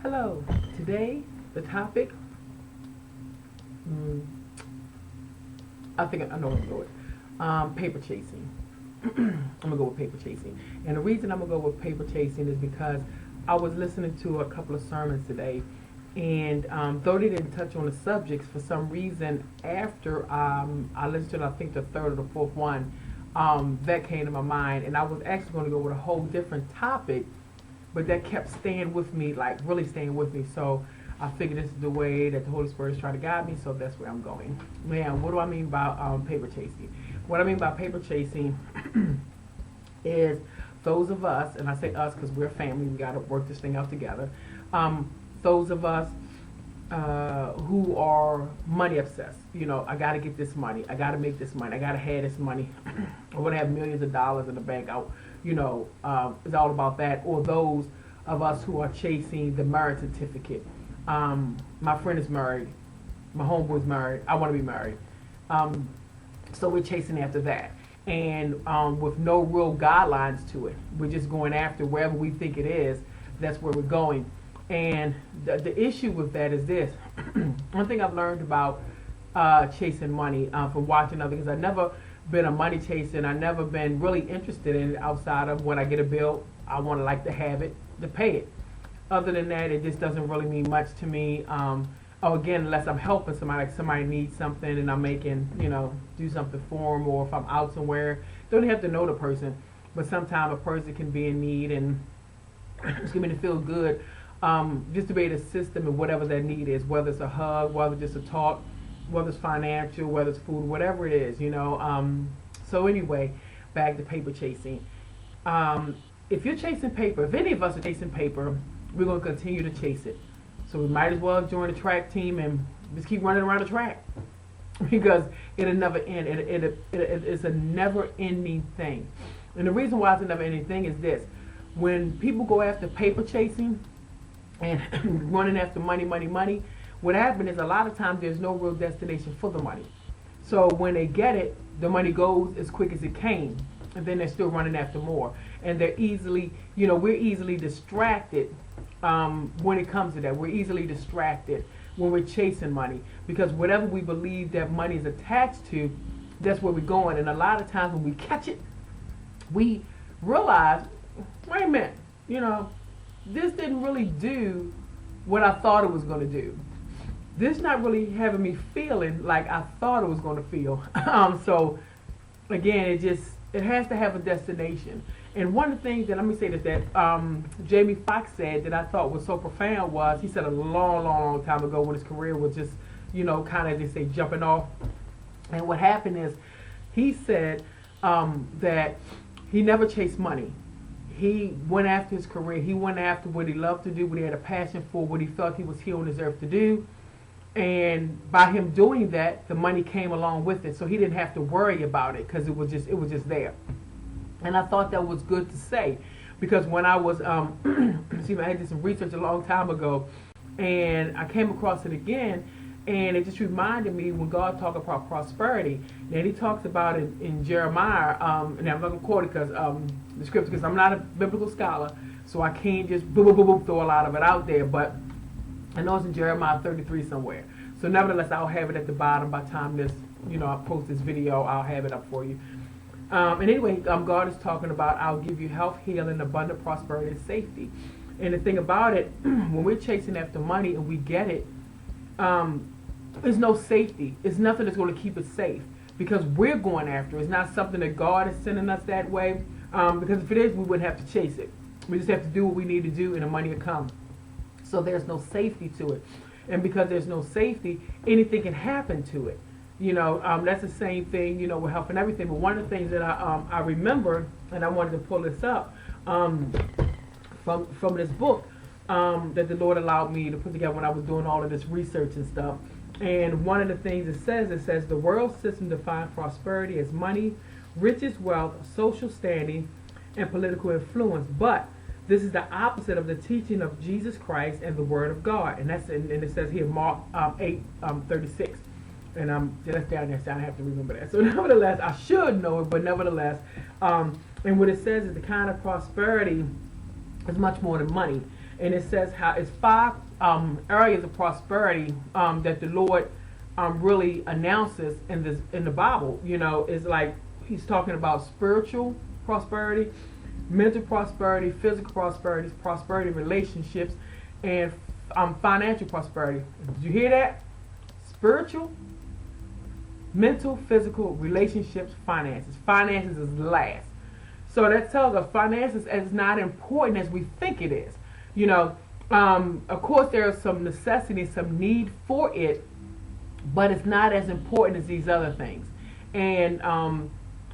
Hello. Today, the topic, mm, I think I know what I'm going with. Paper chasing. I'm gonna go with paper chasing, and the reason I'm gonna go with paper chasing is because I was listening to a couple of sermons today, and though they didn't touch on the subjects, for some reason, after I listened to, I think, the third or the fourth one, that came to my mind, and I was actually going to go with a whole different topic, but that kept staying with me, like really staying with me. So I figured this is the way that the Holy Spirit is trying to guide me, so that's where I'm going. Man, what do I mean by paper chasing? What I mean by paper chasing is those of us, and I say us because we're a family, we got to work this thing out together. Those of us who are money obsessed. You know, I got to get this money. I got to make this money. I got to have this money. I want to have millions of dollars in the bank. It's all about that. Or those of us who are chasing the marriage certificate. My friend is married. My homeboy's married. I want to be married. So we're chasing after that. And with no real guidelines to it. We're just going after wherever we think it is. That's where we're going. And the issue with that is this. One thing I've learned about chasing money from watching other, because I've never been a money chaser, and I've never been really interested in it outside of when I get a bill, I want to like to have it, to pay it. Other than that, it just doesn't really mean much to me. Again, unless I'm helping somebody, like somebody needs something and I'm making, do something for them, or if I'm out somewhere, don't have to know the person, but sometimes a person can be in need, and it's going to feel good. Just to be able to assist them in whatever their need is, whether it's a hug, whether it's just a talk, whether it's financial, whether it's food, whatever it is, So anyway, back to paper chasing. If you're chasing paper, if any of us are chasing paper, we're going to continue to chase it. So we might as well join the track team and just keep running around the track because it'll never end. It's a never-ending thing. And the reason why it's a never-ending thing is this. When people go after paper chasing, and running after money, what happens is a lot of times there's no real destination for the money. So when they get it, the money goes as quick as it came, and then they're still running after more. And they're easily, we're easily distracted when it comes to that. We're easily distracted when we're chasing money, because whatever we believe that money is attached to, that's where we're going. And a lot of times when we catch it, we realize, wait a minute, this didn't really do what I thought it was going to do. This not really having me feeling like I thought it was going to feel. So again, it has to have a destination. And one of the things that, let me say this, that Jamie Foxx said that I thought was so profound was, he said a long time ago when his career was just, kind of, as they say, jumping off. And what happened is, he said that he never chased money. He went after his career. He went after what he loved to do, what he had a passion for, what he felt he was here on this earth to do. And by him doing that, the money came along with it. So he didn't have to worry about it because it was just there. And I thought that was good to say, because when I was, I did some research a long time ago, and I came across it again, and it just reminded me when God talked about prosperity. And he talks about it in Jeremiah, and I'm not going to quote it because the scripture, because I'm not a biblical scholar, so I can't just throw a lot of it out there. But I know it's in Jeremiah 33 somewhere. So nevertheless, I'll have it at the bottom by the time I post this video. I'll have it up for you. And anyway, God is talking about, I'll give you health, healing, abundant prosperity, and safety. And the thing about it, when we're chasing after money and we get it, there's no safety. It's nothing that's going to keep us safe because we're going after it. It's not something that God is sending us that way. Because if it is, we wouldn't have to chase it. We just have to do what we need to do and the money will come. So there's no safety to it. And because there's no safety, anything can happen to it. That's the same thing, with health and everything. But one of the things that I remember, and I wanted to pull this up from this book that the Lord allowed me to put together when I was doing all of this research and stuff. And one of the things it says the world system defines prosperity as money, riches, wealth, social standing, and political influence. But this is the opposite of the teaching of Jesus Christ and the Word of God. And and it says here, Mark 8:36. And that's down there, so I have to remember that. So nevertheless, I should know it, but nevertheless, and what it says is the kind of prosperity is much more than money. and it says how it's five areas of prosperity that the Lord really announces in the Bible. You know, it's like he's talking about spiritual prosperity, mental prosperity, physical prosperity, prosperity in relationships, and financial prosperity. Did you hear that? Spiritual, mental, physical, relationships, finances. Finances is last. So that tells us finances is not important as we think it is. You know, of course there is some necessity, some need for it, but it's not as important as these other things. And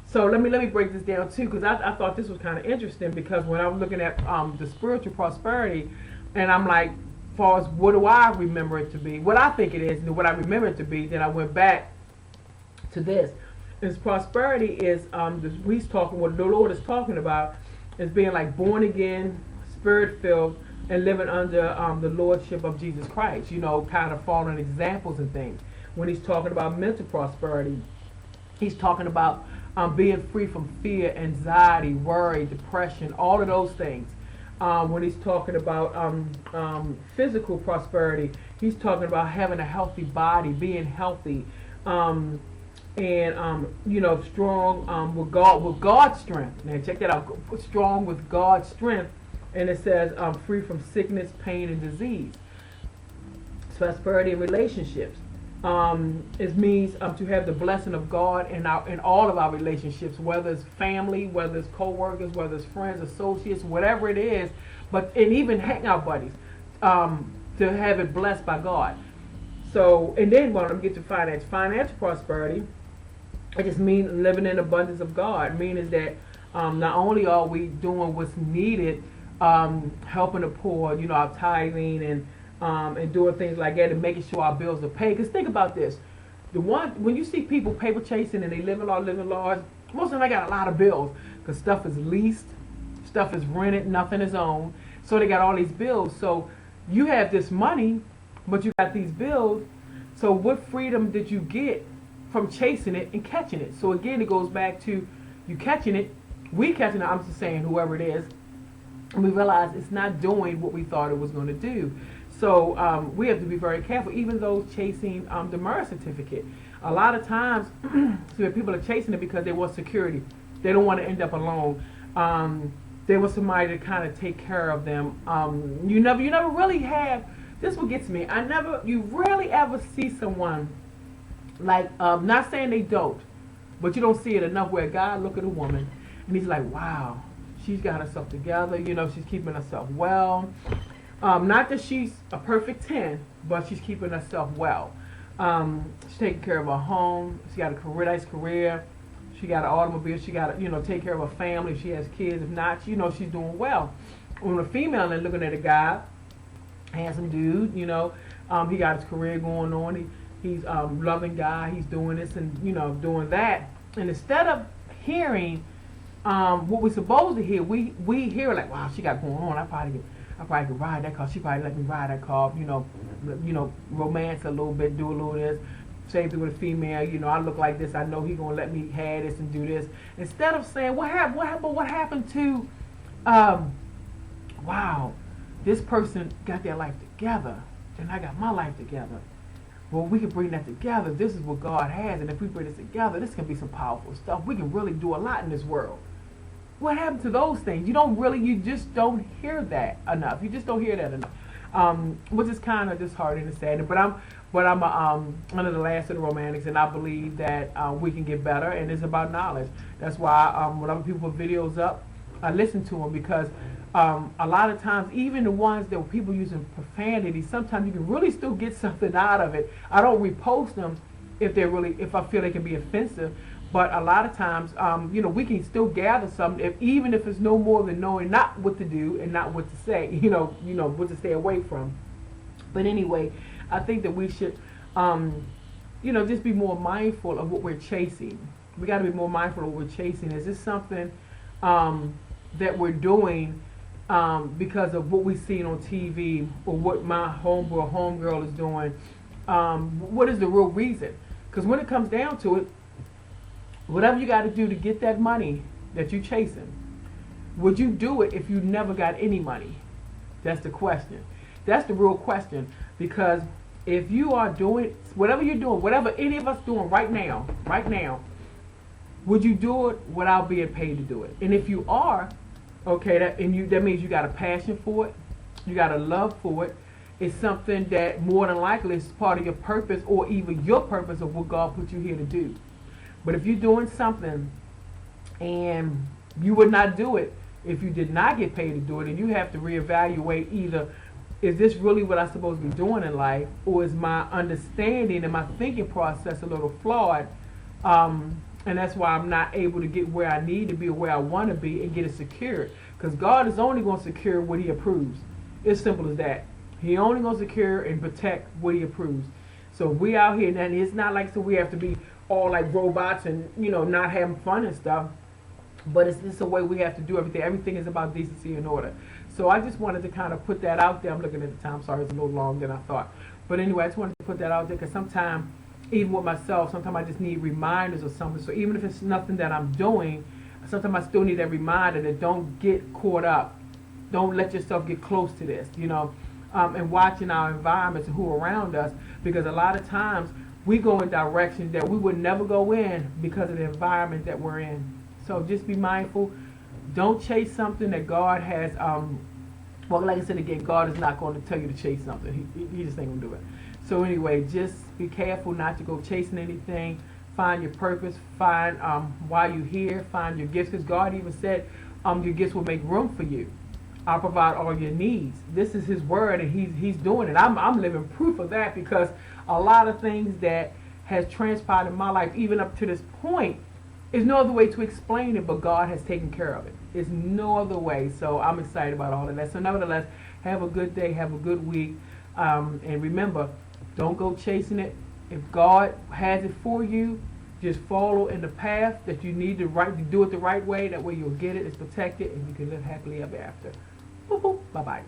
so let me break this down too, because I thought this was kind of interesting, because when I was looking at the spiritual prosperity, and I'm like, as far as what do I remember it to be, what I think it is, and what I remember it to be, then I went back to this. This prosperity is what the Lord is talking about is being like born again, spirit filled, and living under the lordship of Jesus Christ. You know, kind of following examples and things. When he's talking about mental prosperity, he's talking about being free from fear, anxiety, worry, depression, all of those things. When he's talking about physical prosperity, he's talking about having a healthy body, being healthy, and you know, strong with God's strength. Now check that out. Strong with God's strength, and it says free from sickness, pain, and disease. Prosperity in relationships. It means to have the blessing of God in all of our relationships, whether it's family, whether it's co-workers, whether it's friends, associates, whatever it is, and even hangout buddies, to have it blessed by God. So, and then when I get to financial prosperity, it just means living in abundance of God. Meaning that not only are we doing what's needed, helping the poor, you know, our tithing and doing things like that, and making sure our bills are paid. Because think about this: when you see people paper chasing and they living large, most of them they got a lot of bills because stuff is leased, stuff is rented, nothing is owned. So they got all these bills. So you have this money, but you got these bills. So what freedom did you get from chasing it and catching it? So again, it goes back to you catching it, we catching it. I'm just saying, whoever it is, and we realize it's not doing what we thought it was going to do. So we have to be very careful, even those chasing the marriage certificate. A lot of times, people are chasing it because they want security. They don't want to end up alone. They want somebody to kind of take care of them. You never really have. This is what gets me. You rarely ever see someone like, not saying they don't, but you don't see it enough where a guy look at a woman and he's like, wow, she's got herself together. You know, she's keeping herself well. Not that she's a perfect 10, but she's keeping herself well. She's taking care of her home. She got a nice career. She got an automobile. She got to, take care of her family. If she has kids. If not, she's doing well. When a female is looking at a guy, handsome dude, he got his career going on. He's loving guy. He's doing this and, doing that. And instead of hearing what we're supposed to hear, we hear like, wow, she got going on. I probably could ride that car. She probably let me ride that car. Romance a little bit, do a little this. Same thing with a female. I look like this. I know he gonna let me have this and do this. Instead of saying, what happened to, wow, this person got their life together, and I got my life together. Well, we can bring that together. This is what God has, and if we bring this together, this can be some powerful stuff. We can really do a lot in this world. What happened to those things? You just don't hear that enough. You just don't hear that enough. Which is kind of disheartening and sad. But I'm one of the last of the romantics, and I believe that we can get better, and it's about knowledge. That's why when other people put videos up, I listen to them, because a lot of times, even the ones that people using profanity, sometimes you can really still get something out of it. I don't repost them if I feel they can be offensive. But a lot of times, we can still gather something, even if it's no more than knowing not what to do and not what to say, what to stay away from. But anyway, I think that we should, just be more mindful of what we're chasing. We got to be more mindful of what we're chasing. Is this something that we're doing because of what we've seen on TV, or what my homegirl is doing? What is the real reason? Because when it comes down to it, whatever you got to do to get that money that you're chasing, would you do it if you never got any money? That's the question. That's the real question. Because if you are doing whatever you're doing, whatever any of us doing right now, would you do it without being paid to do it? And if you are, okay, that means you got a passion for it, you got a love for it. It's something that more than likely is part of your purpose, or even your purpose of what God put you here to do. But if you're doing something and you would not do it if you did not get paid to do it, and you have to reevaluate either, is this really what I'm supposed to be doing in life, or is my understanding and my thinking process a little flawed, and that's why I'm not able to get where I need to be or where I want to be and get it secured. Because God is only going to secure what He approves. It's simple as that. He only going to secure and protect what He approves. So we out here, and it's not like so we have to be all like robots and not having fun and stuff. But it's just a way we have to do everything. Everything is about decency and order. So I just wanted to kind of put that out there. I'm looking at the time. Sorry, it's a little longer than I thought. But anyway, I just wanted to put that out there because sometimes, even with myself, sometimes I just need reminders or something. So even if it's nothing that I'm doing, sometimes I still need that reminder that don't get caught up. Don't let yourself get close to this, and watching our environments and who are around us, because a lot of times we go in directions that we would never go in because of the environment that we're in. So just be mindful. Don't chase something that God has. Well, like I said again, God is not going to tell you to chase something. He just ain't going to do it. So anyway, just be careful not to go chasing anything. Find your purpose. Find why you're here. Find your gifts, because God even said your gifts will make room for you. I'll provide all your needs. This is His word, and He's doing it. I'm living proof of that, because a lot of things that has transpired in my life, even up to this point, there's no other way to explain it, but God has taken care of it. There's no other way. So I'm excited about all of that. So nevertheless, have a good day. Have a good week. And remember, don't go chasing it. If God has it for you, just follow in the path that you need to do it the right way. That way you'll get it, it's protected, and you can live happily ever after. Boop, boop. Bye-bye.